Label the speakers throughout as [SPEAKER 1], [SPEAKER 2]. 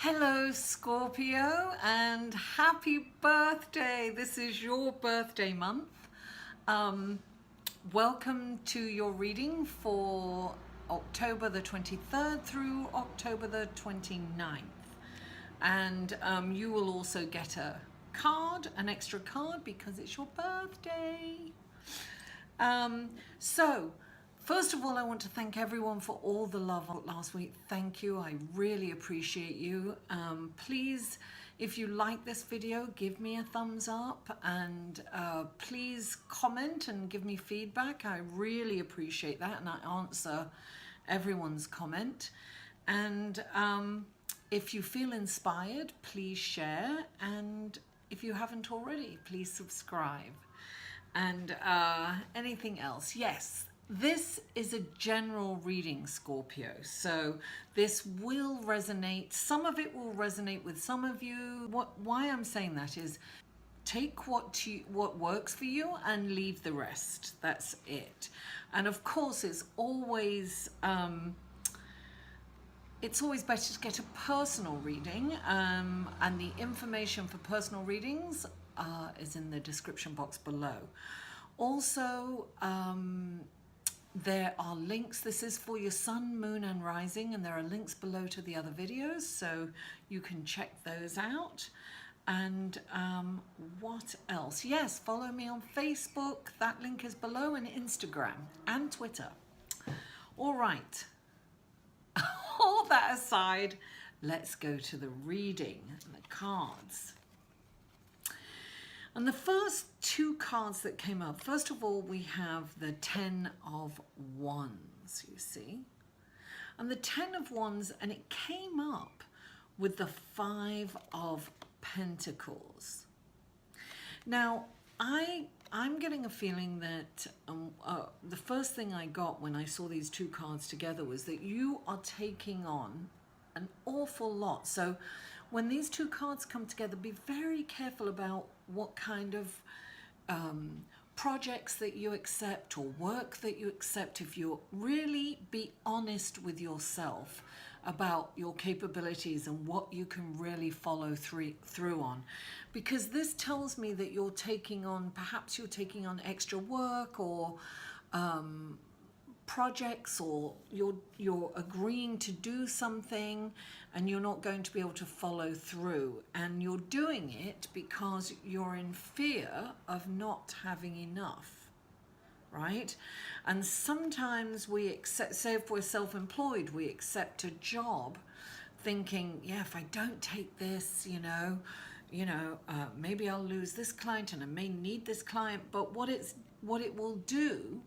[SPEAKER 1] Hello Scorpio and happy birthday. This is your birthday month. Welcome to your reading for October the 23rd through October the 29th. And you will also get a card, an extra card, because it's your birthday. First of all, I want to thank everyone for all the love last week. Thank you. I really appreciate you. Please, if you like this video, give me a thumbs up and please comment and give me feedback. I really appreciate that, and I answer everyone's comment. And if you feel inspired, please share. And if you haven't already, please subscribe. And anything else? Yes. This is a general reading, Scorpio, so this will resonate. Some of it will resonate with some of you. Why I'm saying that is take what works for you and leave the rest. That's it. And of course, it's always better to get a personal reading, and the information for personal readings is in the description box below. Also, there are links. This is for your sun, moon, and rising, and there are links below to the other videos, so you can check those out. And what else? Yes, follow me on Facebook. That link is below, and Instagram and Twitter. All right. All that aside, let's go to the reading and the cards. And the first two cards that came up, first of all, we have the 10 of Wands, you see. And the 10 of Wands, and it came up with the 5 of Pentacles. Now, I'm getting a feeling that the first thing I got when I saw these two cards together was that you are taking on an awful lot. So when these two cards come together, be very careful about what kind of projects that you accept or work that you accept. If you really be honest with yourself about your capabilities and what you can really follow through on, because this tells me that you're taking on, perhaps you're taking on extra work or projects, or you're agreeing to do something and you're not going to be able to follow through, and you're doing it because you're in fear of not having enough, right? And sometimes we accept, say if we're self-employed, we accept a job thinking, yeah, if I don't take this, maybe I'll lose this client and I may need this client. But what it will do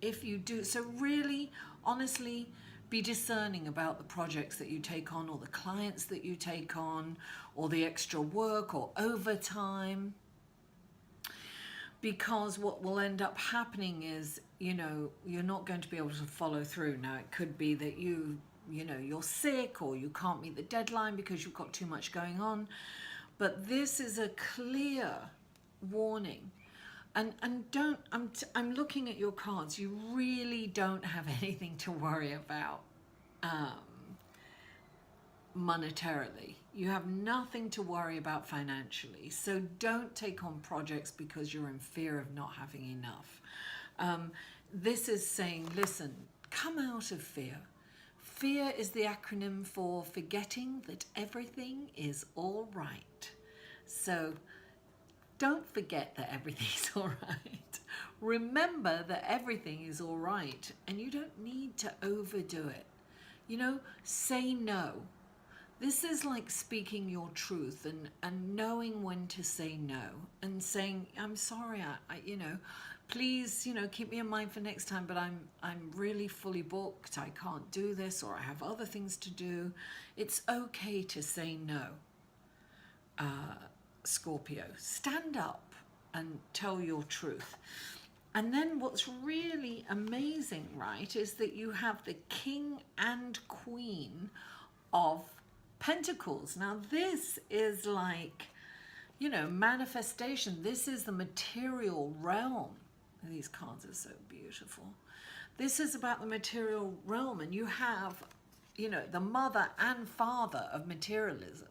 [SPEAKER 1] if you do, so really, honestly, be discerning about the projects that you take on, or the clients that you take on, or the extra work or overtime. Because what will end up happening is, you're not going to be able to follow through. Now, it could be that you're sick, or you can't meet the deadline because you've got too much going on. But this is a clear warning. And I'm looking at your cards. You really don't have anything to worry about monetarily. You have nothing to worry about financially. So don't take on projects because you're in fear of not having enough. This is saying, listen, come out of fear. Fear is the acronym for forgetting that everything is all right. So don't forget that everything's all right. Remember that everything is all right, and you don't need to overdo it. Say no. This is like speaking your truth and knowing when to say no, and saying, I'm sorry, please, keep me in mind for next time, but I'm really fully booked. I can't do this, or I have other things to do. It's okay to say no. Scorpio, stand up and tell your truth. And then what's really amazing, right, is that you have the King and Queen of Pentacles. Now this is like, manifestation. This is the material realm. These cards are so beautiful. This is about the material realm, and you have you know, the mother and father of materialism.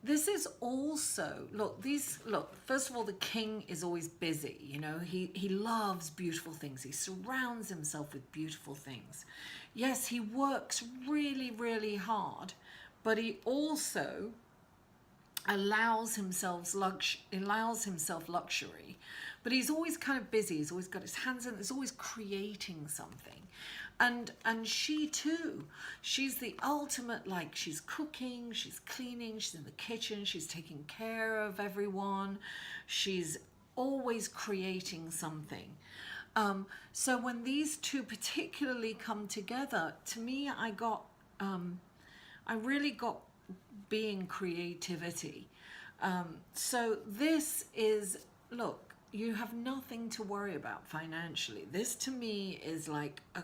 [SPEAKER 1] This is also, look, first of all, the king is always busy, you know, he loves beautiful things. He surrounds himself with beautiful things. Yes, he works really, really hard, but he also allows himself luxury. But he's always kind of busy. He's always got his hands in, he's always creating something. And she too, she's the ultimate, like, she's cooking, she's cleaning, she's in the kitchen, she's taking care of everyone, she's always creating something. So when these two particularly come together, to me, I really got being creativity. So this is, look, you have nothing to worry about financially. This to me is like a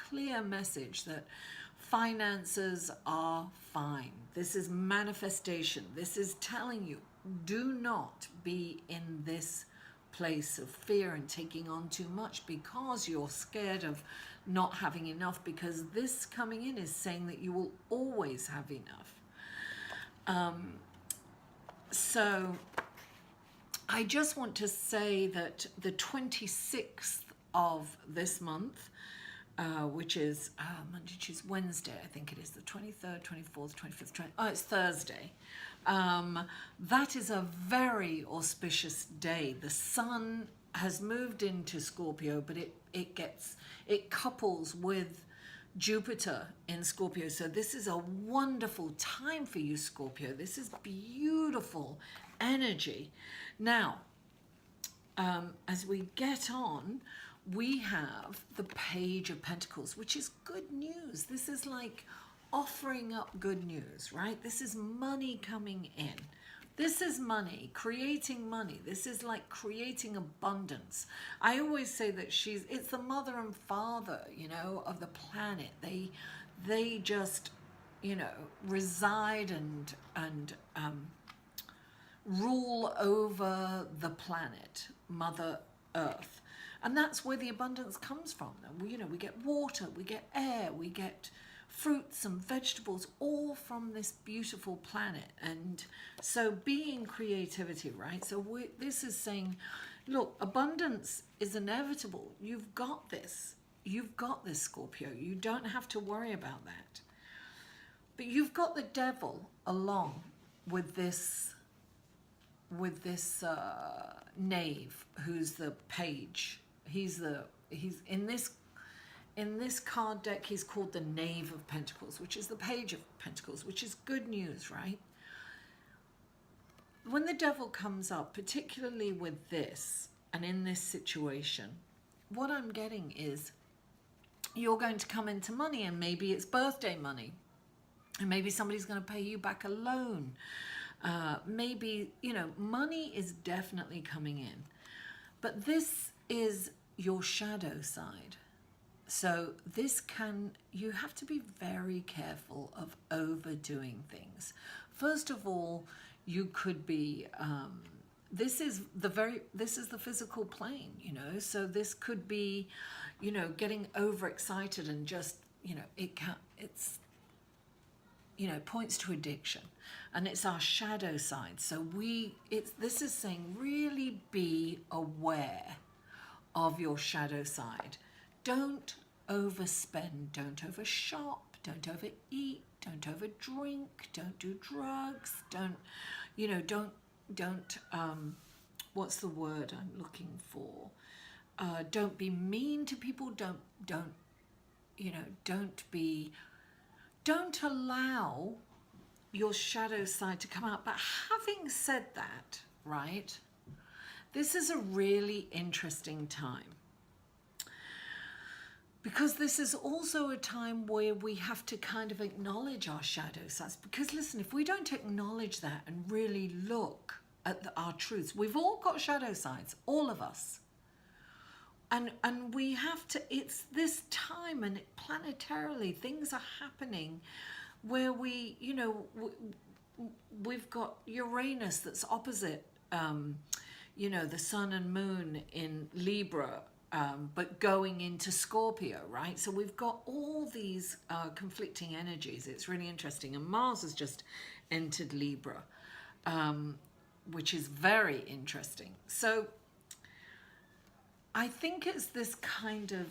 [SPEAKER 1] clear message that finances are fine. This is manifestation. This is telling you, do not be in this place of fear and taking on too much because you're scared of not having enough, because this coming in is saying that you will always have enough. So I just want to say that the 26th of this month, which is Monday, Tuesday, Wednesday, I think it is, the 23rd, 24th, 25th, it's Thursday. That is a very auspicious day. The sun has moved into Scorpio, but it couples with Jupiter in Scorpio. So this is a wonderful time for you, Scorpio. This is beautiful energy. Now, as we get on, we have the Page of Pentacles, which is good news. This is like offering up good news, right? This is money coming in. This is money, creating money. This is like creating abundance. I always say that it's the mother and father, you know, of the planet. They just, you know, reside and rule over the planet, Mother Earth. And that's where the abundance comes from. You know, we get water, we get air, we get fruits and vegetables, all from this beautiful planet. And so being creativity, right? So this is saying, look, abundance is inevitable. You've got this. You've got this, Scorpio. You don't have to worry about that. But you've got the devil along with this knave, who's the page. He's in this card deck, he's called the Knave of Pentacles, which is the Page of Pentacles, which is good news, right? When the devil comes up, particularly with this and in this situation, what I'm getting is you're going to come into money, and maybe it's birthday money, and maybe somebody's going to pay you back a loan. Maybe, you know, money is definitely coming in. But this is your shadow side. So you have to be very careful of overdoing things. First of all, you could be, this is the physical plane, you know, so this could be, you know, getting overexcited and just, you know, points to addiction, and it's our shadow side. So this is saying really be aware of your shadow side. Don't overspend, don't overshop, don't overeat, don't overdrink, don't do drugs, don't what's the word I'm looking for? Don't be mean to people, don't allow your shadow side to come out. But having said that, right, this is a really interesting time, because this is also a time where we have to kind of acknowledge our shadow sides. Because listen, if we don't acknowledge that and really look at our truths, we've all got shadow sides, all of us. And we have to, it's this time, and planetarily things are happening where we, you know, we've got Uranus that's opposite, you know, the sun and moon in Libra, but going into Scorpio, right? So we've got all these conflicting energies. It's really interesting. And Mars has just entered Libra, which is very interesting. So I think it's this kind of,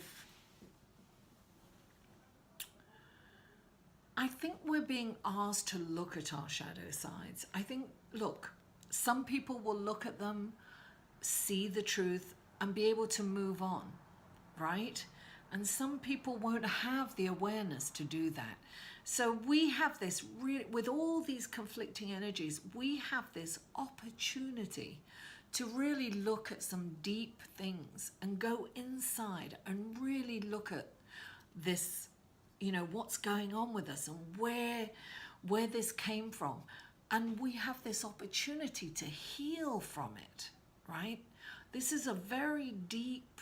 [SPEAKER 1] I think we're being asked to look at our shadow sides. I think, look, some people will look at them, see the truth, and be able to move on, right? And some people won't have the awareness to do that. So we have this, with all these conflicting energies, we have this opportunity to really look at some deep things and go inside and really look at this, you know, what's going on with us and where this came from. And we have this opportunity to heal from it, right? This is a very deep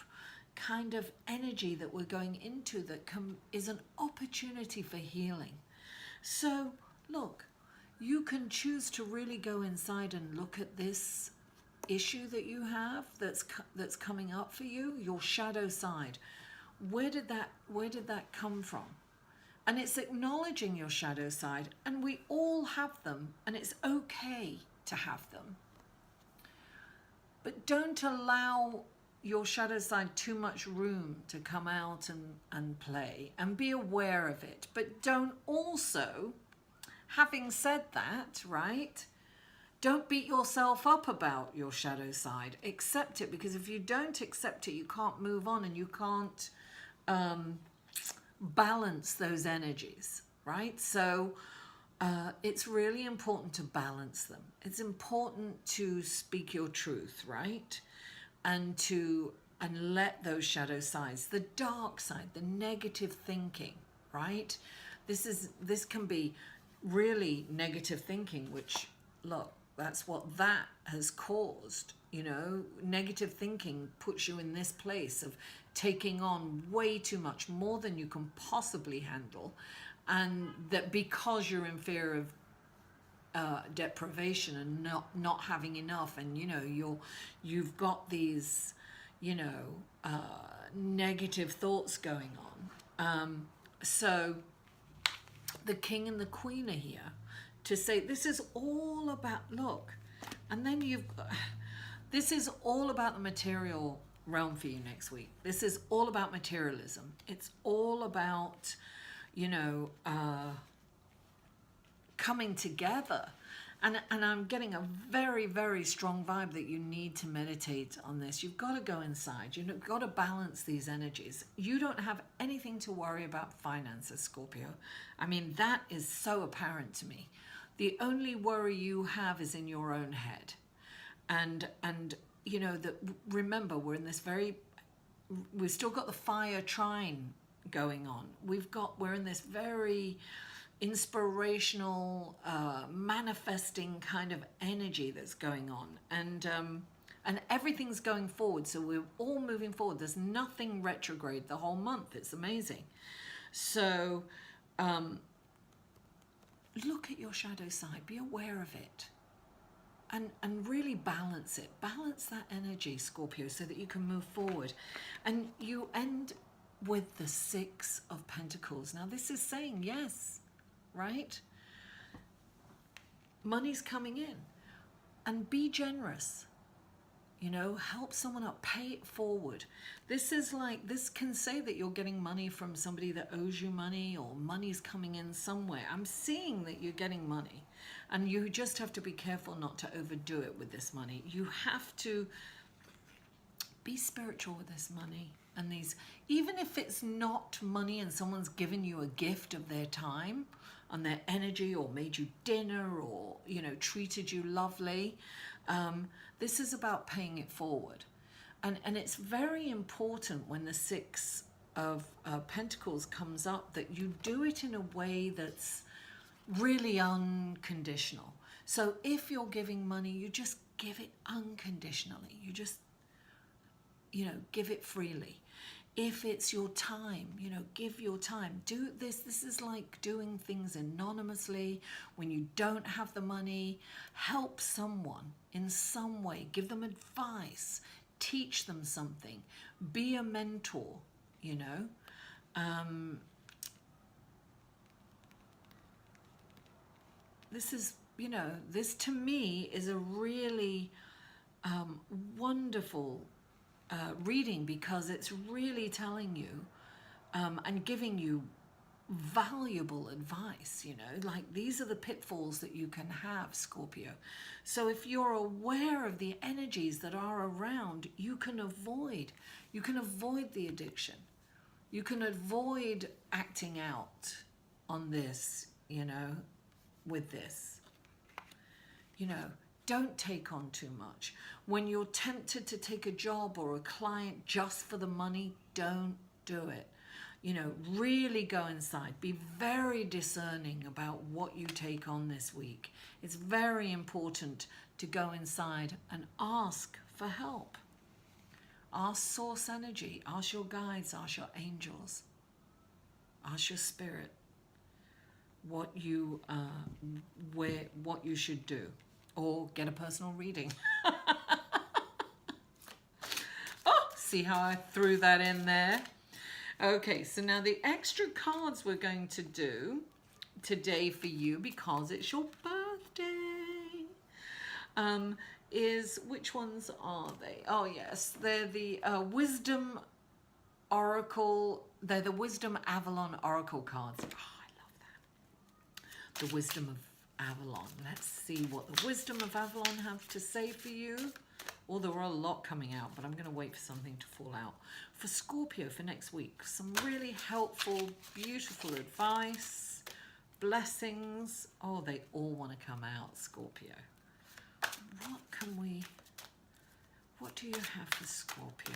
[SPEAKER 1] kind of energy that we're going into that is an opportunity for healing. So look, you can choose to really go inside and look at this issue that you have that's coming up for you, your shadow side. Where did that come from? And it's acknowledging your shadow side, and we all have them, and it's okay to have them. But don't allow your shadow side too much room to come out and play, and be aware of it. But don't also, having said that, right, don't beat yourself up about your shadow side. Accept it, because if you don't accept it, you can't move on, and you can't balance those energies, right? So it's really important to balance them. It's important to speak your truth, right? And let those shadow sides, the dark side, the negative thinking, right? This can be really negative thinking, which, look, that's what that has caused. You know, negative thinking puts you in this place of taking on way too much, more than you can possibly handle, and that because you're in fear of deprivation and not having enough, and you know you've got these, you know, negative thoughts going on. So the king and the queen are here to say this is all about, look, and then this is all about the material realm for you next week. This is all about materialism. It's all about, you know, coming together. And I'm getting a very, very strong vibe that you need to meditate on this. You've got to go inside. You've got to balance these energies. You don't have anything to worry about finances, Scorpio. I mean, that is so apparent to me. The only worry you have is in your own head. And you know, that, remember, we've still got the fire trine going on. We're in this very inspirational, manifesting kind of energy that's going on, and everything's going forward. So we're all moving forward. There's nothing retrograde the whole month. It's amazing. So look at your shadow side. Be aware of it. And really balance it. Balance that energy, Scorpio, so that you can move forward. And you end with the 6 of Pentacles. Now this is saying yes, right? Money's coming in. And be generous. You know, help someone up, pay it forward. This is like, this can say that you're getting money from somebody that owes you money, or money's coming in somewhere. I'm seeing that you're getting money, and you just have to be careful not to overdo it with this money. You have to be spiritual with this money. And these, even if it's not money and someone's given you a gift of their time and their energy, or made you dinner, or, you know, treated you lovely, this is about paying it forward. And it's very important when the 6 of Pentacles comes up that you do it in a way that's really unconditional. So if you're giving money, you just give it unconditionally. You just, you know, give it freely. If it's your time, you know, give your time. Do this. This is like doing things anonymously. When you don't have the money, help someone in some way. Give them advice. teach them something, be a mentor, you know. This is, you know, this to me is a really wonderful reading, because it's really telling you and giving you valuable advice, you know, like these are the pitfalls that you can have, Scorpio. So if you're aware of the energies that are around, you can avoid the addiction. You can avoid acting out on this, you know, with this. You know, don't take on too much. When you're tempted to take a job or a client just for the money, don't do it. You know, really go inside. Be very discerning about what you take on this week. It's very important to go inside and ask for help. Ask source energy, ask your guides, ask your angels, ask your spirit what you should do, or get a personal reading. Oh, see how I threw that in there? Okay, so now the extra cards we're going to do today for you, because it's your birthday, is, which ones are they? Oh yes, they're the Wisdom Oracle, they're the Wisdom Avalon Oracle cards. Oh, I love that. The Wisdom of Avalon. Let's see what the Wisdom of Avalon have to say for you. Well, there are a lot coming out, but I'm going to wait for something to fall out. For Scorpio for next week, some really helpful, beautiful advice, blessings. Oh, they all want to come out, Scorpio. What do you have for Scorpio?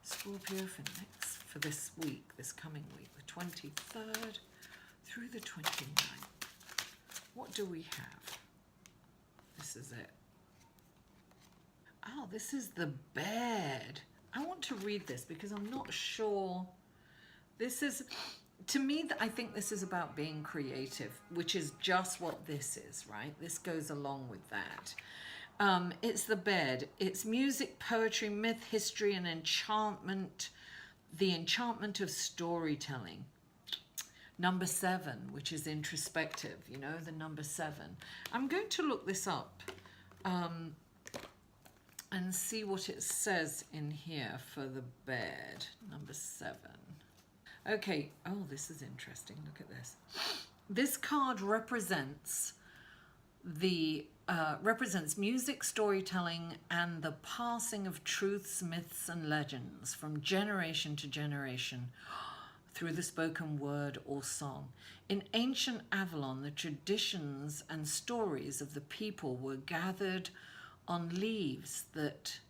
[SPEAKER 1] Scorpio for this week, this coming week, the 23rd through the 29th. What do we have? This is it. Oh, this is the bed. I want to read this because I'm not sure. This is, to me, I think this is about being creative, which is just what this is, right? This goes along with that. It's the bed. It's music, poetry, myth, history, and enchantment. The enchantment of storytelling. Number 7, which is introspective, you know, the number 7. I'm going to look this up. And see what it says in here for the bed, number 7. Okay, oh, this is interesting. Look at this. This card represents represents music, storytelling, and the passing of truths, myths, and legends from generation to generation through the spoken word or song. In ancient Avalon, the traditions and stories of the people were gathered on leaves that,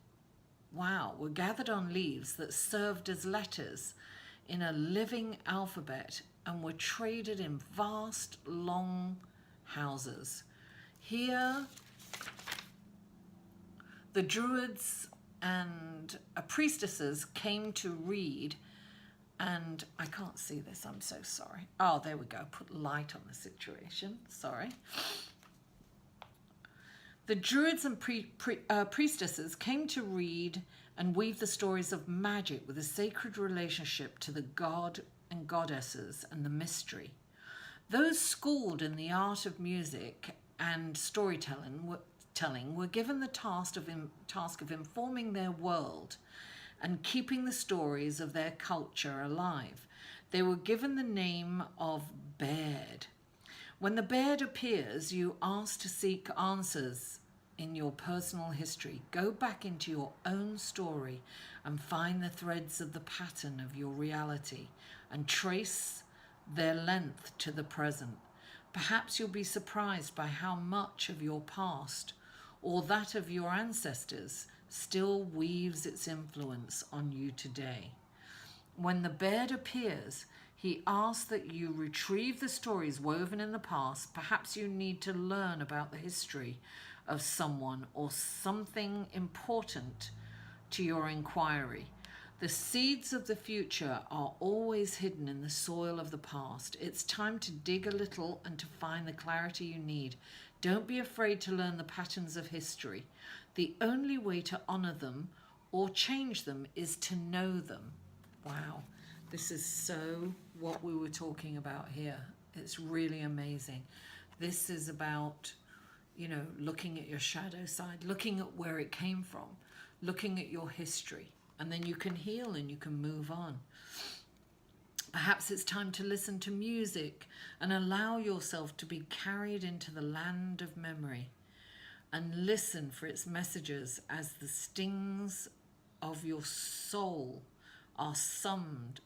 [SPEAKER 1] were gathered on leaves that served as letters in a living alphabet and were traded in vast, long houses. Here, the druids and priestesses came to read, and I can't see this, I'm so sorry. Oh, there we go, put light on the situation, sorry. The druids and priestesses came to read and weave the stories of magic with a sacred relationship to the god and goddesses and the mystery. Those schooled in the art of music and storytelling were given the task of informing their world and keeping the stories of their culture alive. They were given the name of Baird. When the Baird appears, you ask to seek answers in your personal history. Go back into your own story and find the threads of the pattern of your reality and trace their length to the present. Perhaps you'll be surprised by how much of your past or that of your ancestors still weaves its influence on you today. When the Baird appears, he asks that you retrieve the stories woven in the past. Perhaps you need to learn about the history of someone or something important to your inquiry. The seeds of the future are always hidden in the soil of the past. It's time to dig a little and to find the clarity you need. Don't be afraid to learn the patterns of history. The only way to honor them or change them is to know them. Wow, this is so what we were talking about here. It's really amazing. This is about, you know, looking at your shadow side, looking at where it came from, looking at your history, and then you can heal and you can move on. Perhaps it's time to listen to music and allow yourself to be carried into the land of memory and listen for its messages as the stings of your soul are strummed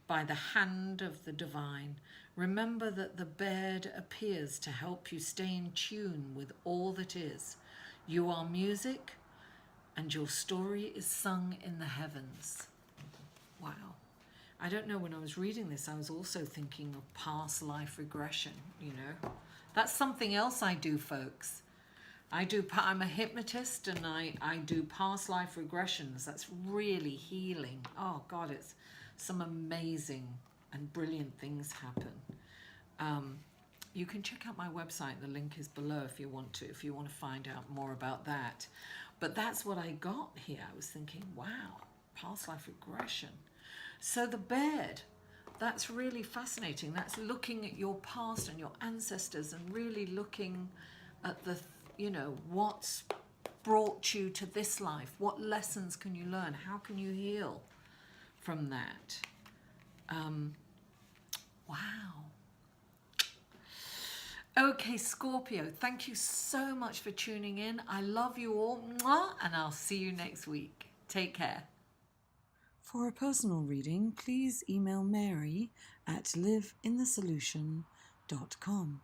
[SPEAKER 1] by the hand of the divine. Remember that the bed appears to help you stay in tune with all that is. You are music, and your story is sung in the heavens. Wow. I don't know, when I was reading this, I was also thinking of past life regression, you know. That's something else I do, folks. I'm a hypnotist, and I do past life regressions. That's really healing. Oh God, it's some amazing and brilliant things happen. You can check out my website. The link is below if you want to find out more about that. But that's what I got here. I was thinking, wow, past life regression. So the bed, that's really fascinating. That's looking at your past and your ancestors and really looking at the, you know, what's brought you to this life. What lessons can you learn? How can you heal from that? Wow. Okay, Scorpio, thank you so much for tuning in. I love you all, and I'll see you next week. Take care. For a personal reading, please email Mary at liveinthesolution.com.